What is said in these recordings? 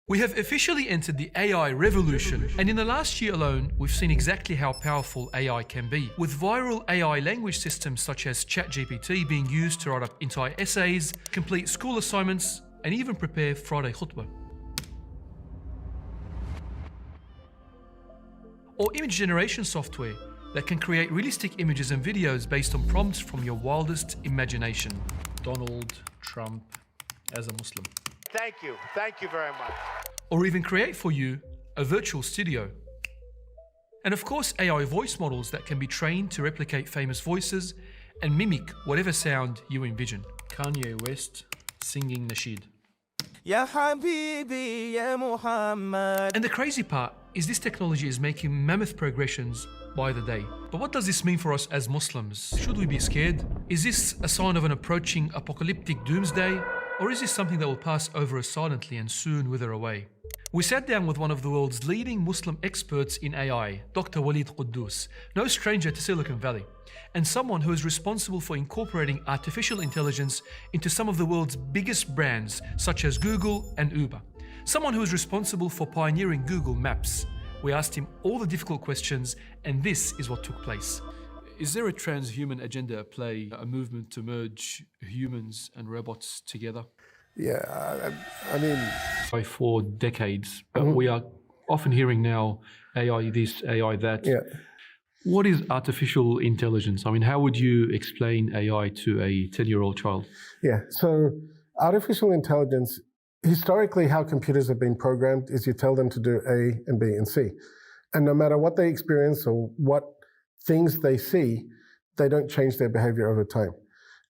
We have officially entered the AI revolution, and in the last year alone, we've seen exactly how powerful AI can be, with viral AI language systems such as ChatGPT being used to write up entire essays, complete school assignments, and even prepare Friday khutbah. Or image generation software that can create realistic images and videos based on prompts from your wildest imagination. Donald Trump as a Muslim. Thank you very much. Or even create for you a virtual studio. And of course, AI voice models that can be trained to replicate famous voices and mimic whatever sound you envision. Kanye West singing Nasheed. Ya Habibi, ya Muhammad. And the crazy part is this technology is making mammoth progressions by the day. But what does this mean for us as Muslims? Should we be scared? Is this a sign of an approaching apocalyptic doomsday? Or is this something that will pass over us silently and soon wither away? We sat down with one of the world's leading Muslim experts in AI, Dr Walled Kardous, no stranger to Silicon Valley, and someone who is responsible for incorporating artificial intelligence into some of the world's biggest brands, such as Google and Uber. Someone who is responsible for pioneering Google Maps. We asked him all the difficult questions, and this is what took place. Is there a transhuman agenda at play, a movement to merge humans and robots together? Yeah, I mean... For decades, but we are often hearing now AI this, AI that. Yeah. What is artificial intelligence? I mean, how would you explain AI to a 10-year-old child? Yeah, so artificial intelligence, historically how computers have been programmed is you tell them to do A and B and C. And no matter what they experience or what things they see, they don't change their behavior over time.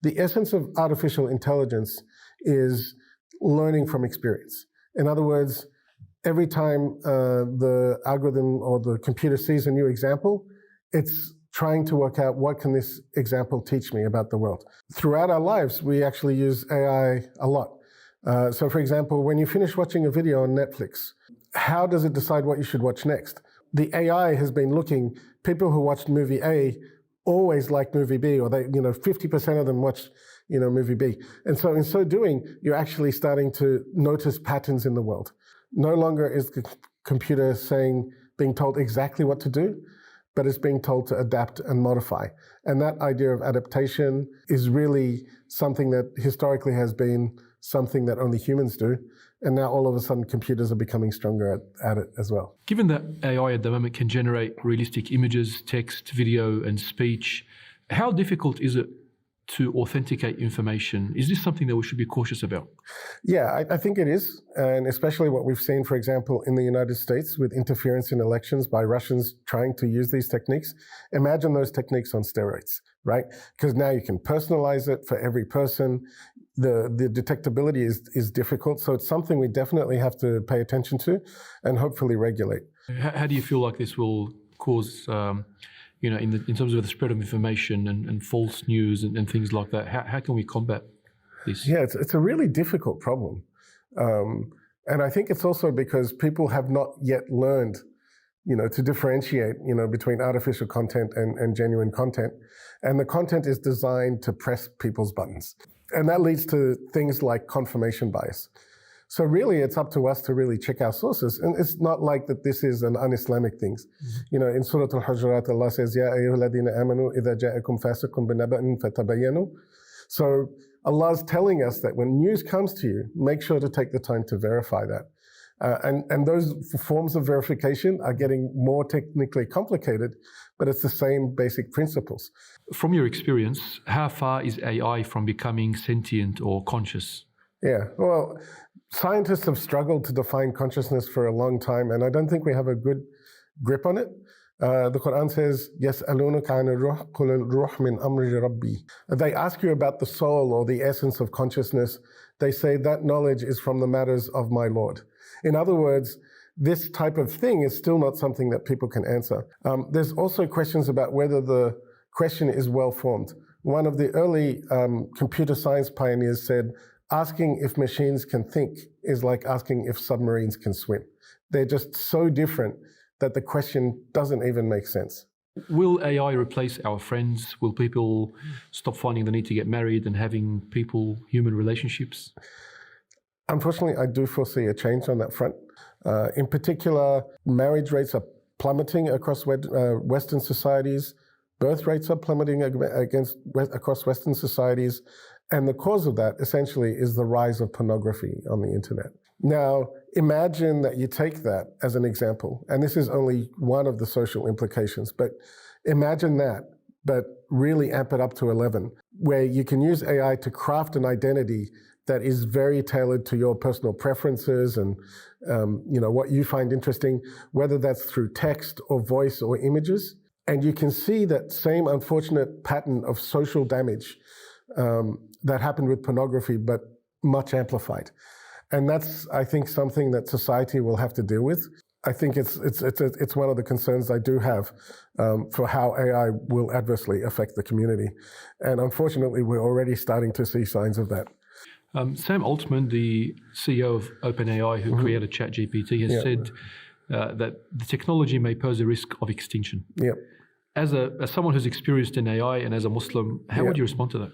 The essence of artificial intelligence is learning from experience. In other words, every time the algorithm or the computer sees a new example, it's trying to work out what can this example teach me about the world. Throughout our lives, we actually use AI a lot. So for example, when you finish watching a video on Netflix, how does it decide what you should watch next? The AI has been looking, people who watched movie A always like movie B, or they, 50% of them watch, movie B. And so in so doing, you're actually starting to notice patterns in the world. No longer is the computer being told exactly what to do, but it's being told to adapt and modify. And that idea of adaptation is really something that historically has been something that only humans do. And now all of a sudden computers are becoming stronger at it as well. Given that AI at the moment can generate realistic images, text, video, and speech, how difficult is it to authenticate information? Is this something that we should be cautious about? Yeah, I think it is. And especially what we've seen, for example, in the United States with interference in elections by Russians trying to use these techniques. Imagine those techniques on steroids, right? Because now you can personalize it for every person. The detectability is difficult. So it's something we definitely have to pay attention to and hopefully regulate. How do you feel like this will cause in terms of the spread of information and false news and things like that? How can we combat this? Yeah, it's a really difficult problem. And I think it's also because people have not yet learned, to differentiate, between artificial content and genuine content. And the content is designed to press people's buttons. And that leads to things like confirmation bias. So really, it's up to us to really check our sources. And it's not like that this is an un-Islamic thing. In Surah Al-Hujurat, Allah says, Ya ayyuhalladhina amanu idha ja'akum fasiqun binaba'in fatabayyanu. So Allah's telling us that when news comes to you, make sure to take the time to verify that. And those forms of verification are getting more technically complicated, but it's the same basic principles. From your experience, how far is AI from becoming sentient or conscious? Yeah, well, scientists have struggled to define consciousness for a long time, and I don't think we have a good grip on it. The Quran says, يَسْأَلُونَكَ عَنِ الرُّوحِ قُلِ الرُّوحُ مِنْ أَمْرِ رَبِّي. They ask you about the soul or the essence of consciousness. They say that knowledge is from the matters of my Lord. In other words, this type of thing is still not something that people can answer. There's also questions about whether the question is well formed. One of the early computer science pioneers said, asking if machines can think is like asking if submarines can swim. They're just so different that the question doesn't even make sense. Will AI replace our friends? Will people stop finding the need to get married and having human relationships? Unfortunately, I do foresee a change on that front. In particular, marriage rates are plummeting across Western societies. Birth rates are plummeting across Western societies. And the cause of that essentially is the rise of pornography on the internet. Now, imagine that you take that as an example, and this is only one of the social implications, but imagine that, but really amp it up to 11, where you can use AI to craft an identity that is very tailored to your personal preferences and what you find interesting, whether that's through text or voice or images. And you can see that same unfortunate pattern of social damage that happened with pornography, but much amplified. And that's, I think, something that society will have to deal with. I think it's one of the concerns I do have for how AI will adversely affect the community. And unfortunately, we're already starting to see signs of that. Sam Altman, the CEO of OpenAI, who created ChatGPT, has said that the technology may pose a risk of extinction. Yep. As someone who's experienced in AI and as a Muslim, how would you respond to that?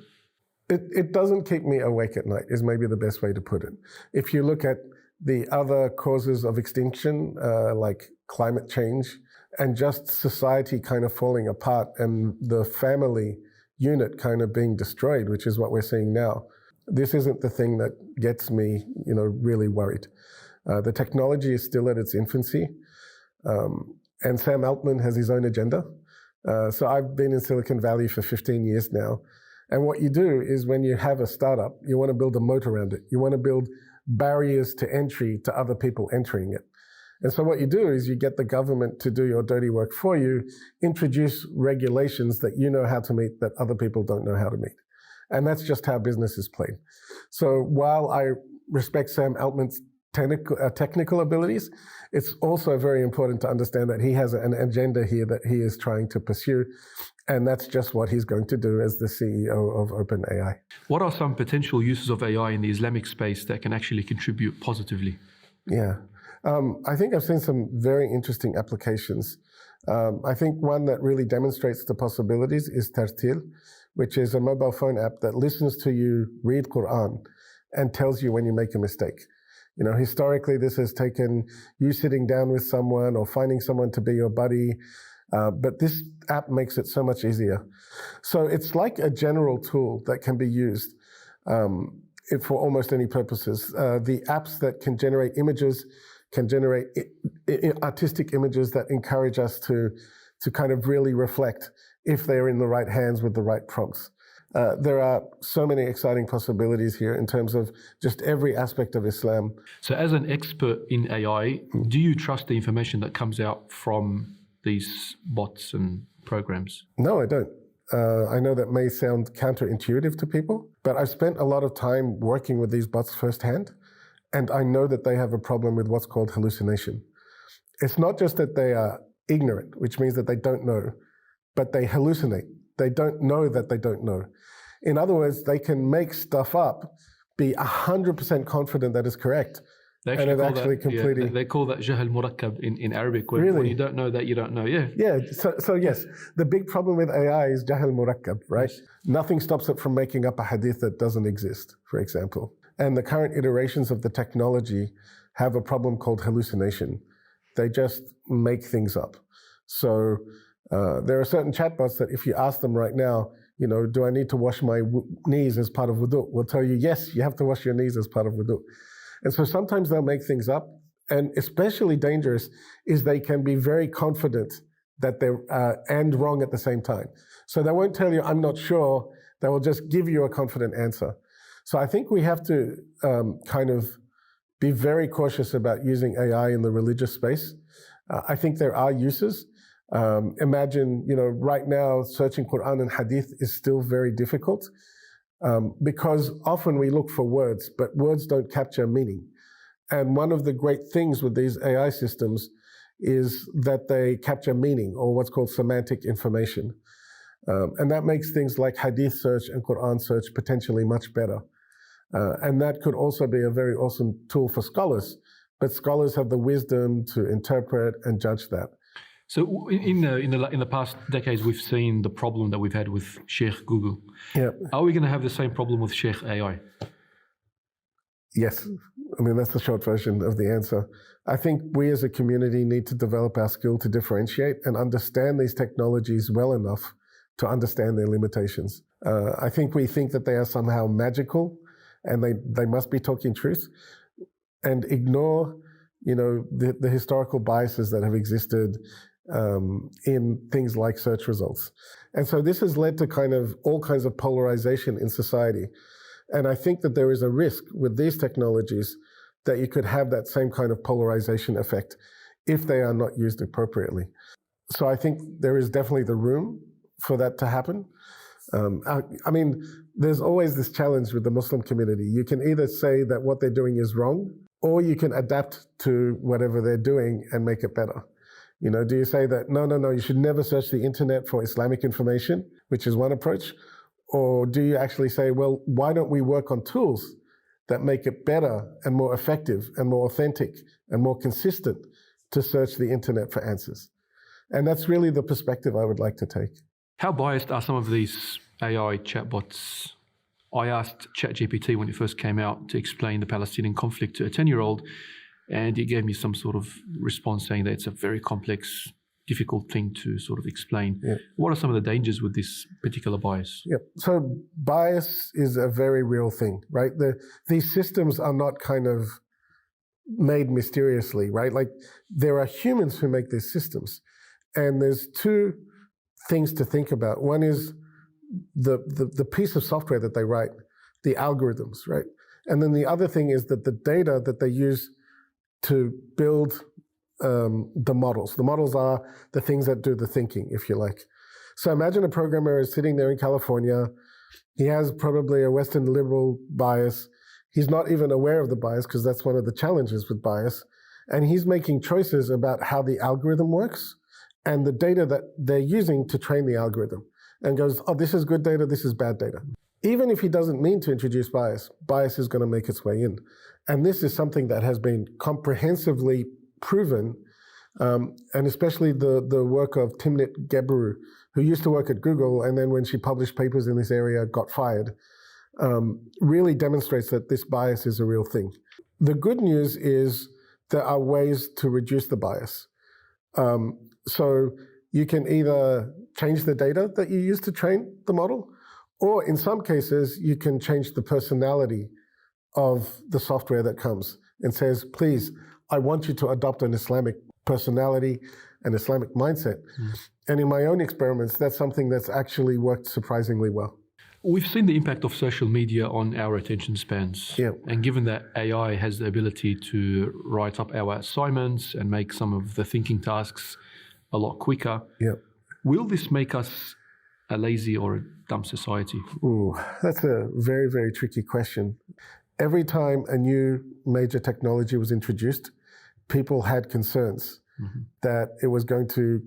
It doesn't keep me awake at night, is maybe the best way to put it. If you look at the other causes of extinction, like climate change, and just society kind of falling apart and the family unit kind of being destroyed, which is what we're seeing now, this isn't the thing that gets me, really worried. The technology is still at its infancy, and Sam Altman has his own agenda. So I've been in Silicon Valley for 15 years now. And what you do is when you have a startup, you want to build a moat around it. You want to build barriers to entry to other people entering it. And so what you do is you get the government to do your dirty work for you, introduce regulations that you know how to meet that other people don't know how to meet. And that's just how business is played. So while I respect Sam Altman's technical abilities, it's also very important to understand that he has an agenda here that he is trying to pursue. And that's just what he's going to do as the CEO of OpenAI. What are some potential uses of AI in the Islamic space that can actually contribute positively? Yeah, I think I've seen some very interesting applications. I think one that really demonstrates the possibilities is Tartil, which is a mobile phone app that listens to you read Quran and tells you when you make a mistake. Historically, this has taken you sitting down with someone or finding someone to be your buddy. But this app makes it so much easier. So it's like a general tool that can be used for almost any purposes. The apps that can generate images can generate artistic images that encourage us to kind of really reflect if they're in the right hands with the right prompts. There are so many exciting possibilities here in terms of just every aspect of Islam. So as an expert in AI, do you trust the information that comes out from these bots and programs? No, I don't. I know that may sound counterintuitive to people, but I've spent a lot of time working with these bots firsthand, and I know that they have a problem with what's called hallucination. It's not just that they are ignorant, which means that they don't know, but they hallucinate. They don't know that they don't know. In other words, they can make stuff up, be 100% confident that it's correct, They call that jahl murakkab in Arabic. When you don't know that, you don't know. Yeah. So yes, the big problem with AI is jahl murakkab, right? Yes. Nothing stops it from making up a hadith that doesn't exist, for example. And the current iterations of the technology have a problem called hallucination. They just make things up. So there are certain chatbots that if you ask them right now, do I need to wash my knees as part of wudu? Will tell you, yes, you have to wash your knees as part of wudu. And so sometimes they'll make things up, and especially dangerous is they can be very confident that they're and wrong at the same time. So they won't tell you, I'm not sure. They will just give you a confident answer. So I think we have to kind of be very cautious about using AI in the religious space. I think there are uses. Imagine, right now searching Quran and Hadith is still very difficult. Because often we look for words, but words don't capture meaning. And one of the great things with these AI systems is that they capture meaning, or what's called semantic information. And that makes things like Hadith search and Quran search potentially much better. And that could also be a very awesome tool for scholars, but scholars have the wisdom to interpret and judge that. So in the past decades, we've seen the problem that we've had with Sheikh Google. Yeah. Are we going to have the same problem with Sheikh AI? Yes, I mean, that's the short version of the answer. I think we as a community need to develop our skill to differentiate and understand these technologies well enough to understand their limitations. I think we think that they are somehow magical and they must be talking truth, and ignore, the historical biases that have existed in things like search results. And so this has led to all kinds of polarization in society. And I think that there is a risk with these technologies that you could have that same kind of polarization effect if they are not used appropriately. So I think there is definitely the room for that to happen. I mean, there's always this challenge with the Muslim community. You can either say that what they're doing is wrong, or you can adapt to whatever they're doing and make it better. Do you say that, no, you should never search the internet for Islamic information, which is one approach? Or do you actually say, well, why don't we work on tools that make it better and more effective and more authentic and more consistent to search the internet for answers? And that's really the perspective I would like to take. How biased are some of these AI chatbots? I asked ChatGPT when it first came out to explain the Palestinian conflict to a 10-year-old, and it gave me some sort of response saying that it's a very complex, difficult thing to sort of explain. Yeah. What are some of the dangers with this particular bias? Yeah. So bias is a very real thing, right? These systems are not made mysteriously, right? Like, there are humans who make these systems. And there's two things to think about. One is the piece of software that they write, the algorithms, right? And then the other thing is that the data that they use to build the models. The models are the things that do the thinking, if you like. So imagine a programmer is sitting there in California. He has probably a Western liberal bias. He's not even aware of the bias, because that's one of the challenges with bias. And he's making choices about how the algorithm works and the data that they're using to train the algorithm, and goes, oh, this is good data, this is bad data. Even if he doesn't mean to introduce bias, bias is going to make its way in. And this is something that has been comprehensively proven, and especially the work of Timnit Gebru, who used to work at Google, and then when she published papers in this area, got fired, really demonstrates that this bias is a real thing. The good news is there are ways to reduce the bias. So you can either change the data that you use to train the model, or in some cases, you can change the personality of the software that comes and says, please, I want you to adopt an Islamic personality, an Islamic mindset. And in my own experiments, that's something that's actually worked surprisingly well. We've seen the impact of social media on our attention spans. Yeah. And given that AI has the ability to write up our assignments and make some of the thinking tasks a lot quicker, yeah, will this make us a lazy or a dumb society? Ooh, that's a very, very tricky question. Every time a new major technology was introduced, people had concerns that it was going to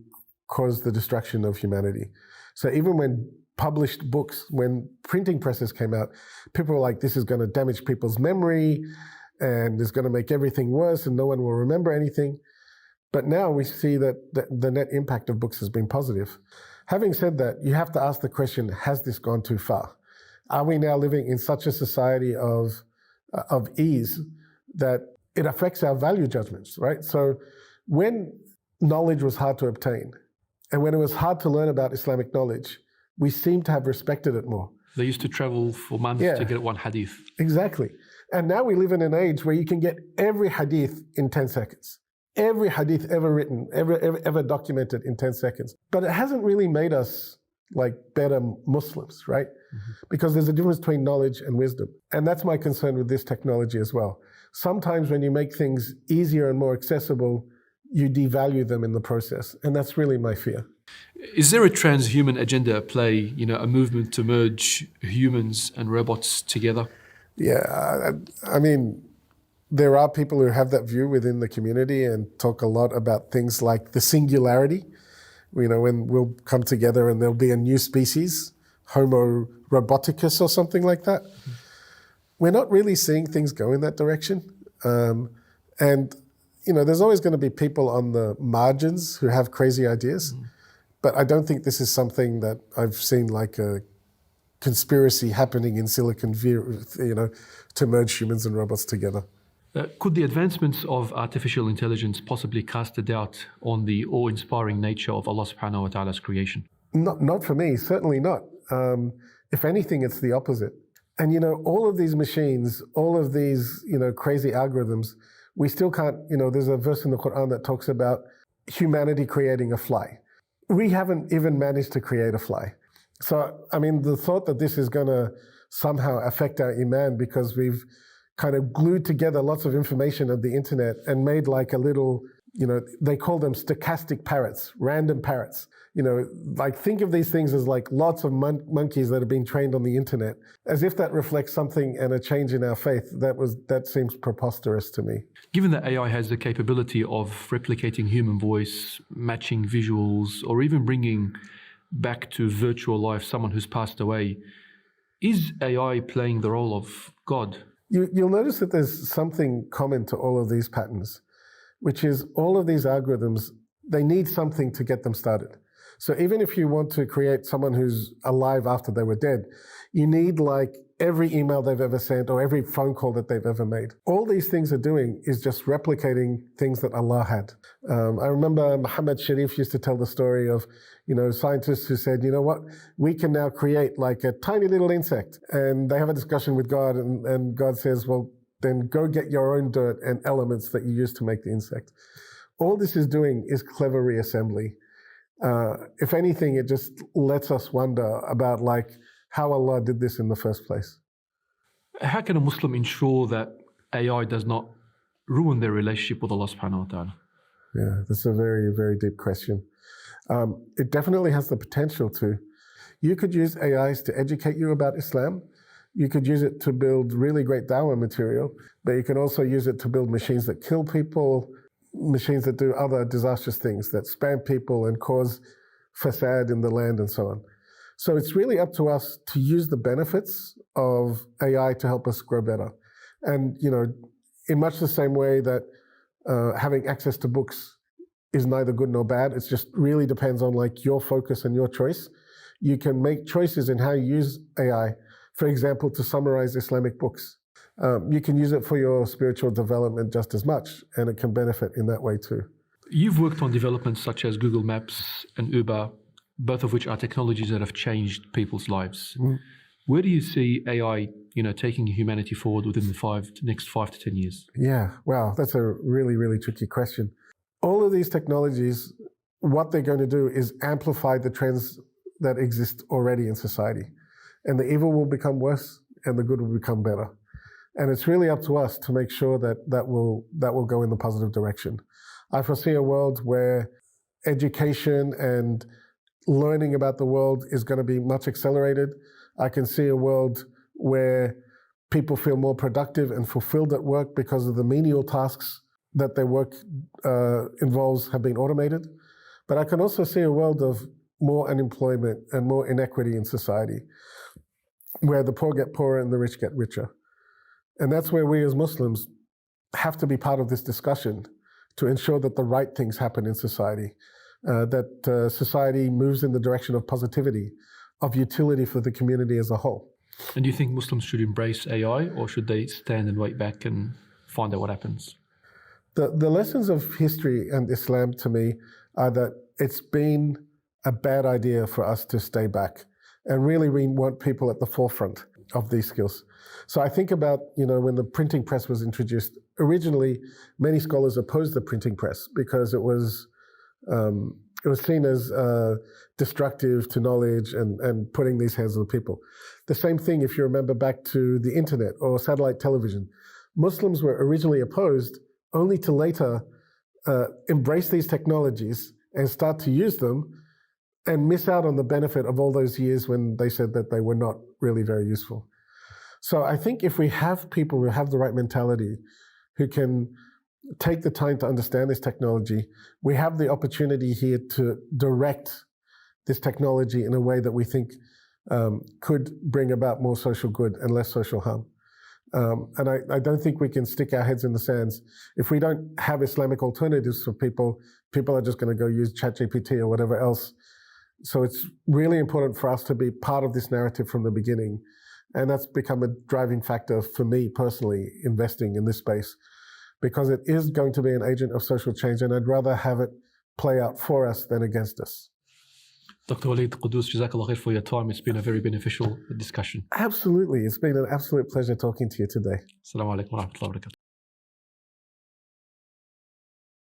cause the destruction of humanity. So even when published books, when printing presses came out, people were like, this is going to damage people's memory and it's going to make everything worse and no one will remember anything. But now we see that the net impact of books has been positive. Having said that, you have to ask the question, has this gone too far? Are we now living in such a society of ease that it affects our value judgments, right? So when knowledge was hard to obtain, and when it was hard to learn about Islamic knowledge, we seem to have respected it more. They used to travel for months to get one hadith. Exactly. And now we live in an age where you can get every hadith in 10 seconds. Every hadith ever written, ever documented in 10 seconds. But it hasn't really made us like better Muslims, right? Because there's a difference between knowledge and wisdom. And that's my concern with this technology as well. Sometimes when you make things easier and more accessible, you devalue them in the process. And that's really my fear. Is there a transhuman agenda at play, a movement to merge humans and robots together? Yeah, I mean, there are people who have that view within the community and talk a lot about things like the singularity, when we'll come together and there'll be a new species, Homo roboticus or something like that. We're not really seeing things go in that direction. And there's always going to be people on the margins who have crazy ideas. But I don't think this is something that I've seen like a conspiracy happening in Silicon Valley, to merge humans and robots together. Could the advancements of artificial intelligence possibly cast a doubt on the awe-inspiring nature of Allah subhanahu wa ta'ala's creation? Not for me, certainly not. If anything, it's the opposite. And all of these machines, all of these, crazy algorithms, we still can't, there's a verse in the Quran that talks about humanity creating a fly. We haven't even managed to create a fly. So, the thought that this is going to somehow affect our iman because we've kind of glued together lots of information of the internet and made like a little, they call them stochastic parrots, random parrots. Think of these things as like lots of monkeys that have been trained on the internet, as if that reflects something and a change in our faith. That seems preposterous to me. Given that AI has the capability of replicating human voice, matching visuals, or even bringing back to virtual life someone who's passed away, is AI playing the role of God? You'll notice that there's something common to all of these patterns, which is all of these algorithms, they need something to get them started. So even if you want to create someone who's alive after they were dead, you need like every email they've ever sent or every phone call that they've ever made. All these things are doing is just replicating things that Allah had. I remember Muhammad Sharif used to tell the story of, scientists who said, we can now create like a tiny little insect. And they have a discussion with God and God says, well, then go get your own dirt and elements that you use to make the insect. All this is doing is clever reassembly. If anything, it just lets us wonder about like how Allah did this in the first place. How can a Muslim ensure that AI does not ruin their relationship with Allah subhanahu wa ta'ala? Yeah, that's a very, very deep question. It definitely has the potential to. You could use AIs to educate you about Islam. You could use it to build really great dawah material, but you can also use it to build machines that kill people, machines that do other disastrous things, that spam people and cause fasad in the land and so on. So it's really up to us to use the benefits of AI to help us grow better. And, in much the same way that having access to books is neither good nor bad, it just really depends on like your focus and your choice. You can make choices in how you use AI, for example, to summarize Islamic books. You can use it for your spiritual development just as much, and it can benefit in that way too. You've worked on developments such as Google Maps and Uber, both of which are technologies that have changed people's lives. Mm. Where do you see AI, taking humanity forward within the next 5 to 10 years? Yeah, wow, that's a really, really tricky question. All of these technologies, what they're going to do is amplify the trends that exist already in society. And the evil will become worse and the good will become better. And it's really up to us to make sure that will go in the positive direction. I foresee a world where education and learning about the world is going to be much accelerated. I can see a world where people feel more productive and fulfilled at work because of the menial tasks that their work involves have been automated. But I can also see a world of more unemployment and more inequity in society, where the poor get poorer and the rich get richer. And that's where we as Muslims have to be part of this discussion to ensure that the right things happen in society, that society moves in the direction of positivity, of utility for the community as a whole. And do you think Muslims should embrace AI, or should they stand and wait back and find out what happens? The lessons of history and Islam to me are that it's been a bad idea for us to stay back. And really we want people at the forefront of these skills. So I think about, when the printing press was introduced, originally many scholars opposed the printing press because it was seen as destructive to knowledge and putting these hands on the people. The same thing if you remember back to the internet or satellite television. Muslims were originally opposed only to later embrace these technologies and start to use them and miss out on the benefit of all those years when they said that they were not really very useful. So I think if we have people who have the right mentality, who can take the time to understand this technology, we have the opportunity here to direct this technology in a way that we think could bring about more social good and less social harm. And I don't think we can stick our heads in the sands. If we don't have Islamic alternatives for people, people are just going to go use ChatGPT or whatever else. So it's really important for us to be part of this narrative from the beginning. And that's become a driving factor for me personally, investing in this space, because it is going to be an agent of social change, and I'd rather have it play out for us than against us. Dr. Walled Kardous, Jazakallah khair for your time. It's been a very beneficial discussion. Absolutely. It's been an absolute pleasure talking to you today. Assalamu alaikum wa rahmatullahi wa barakatuh.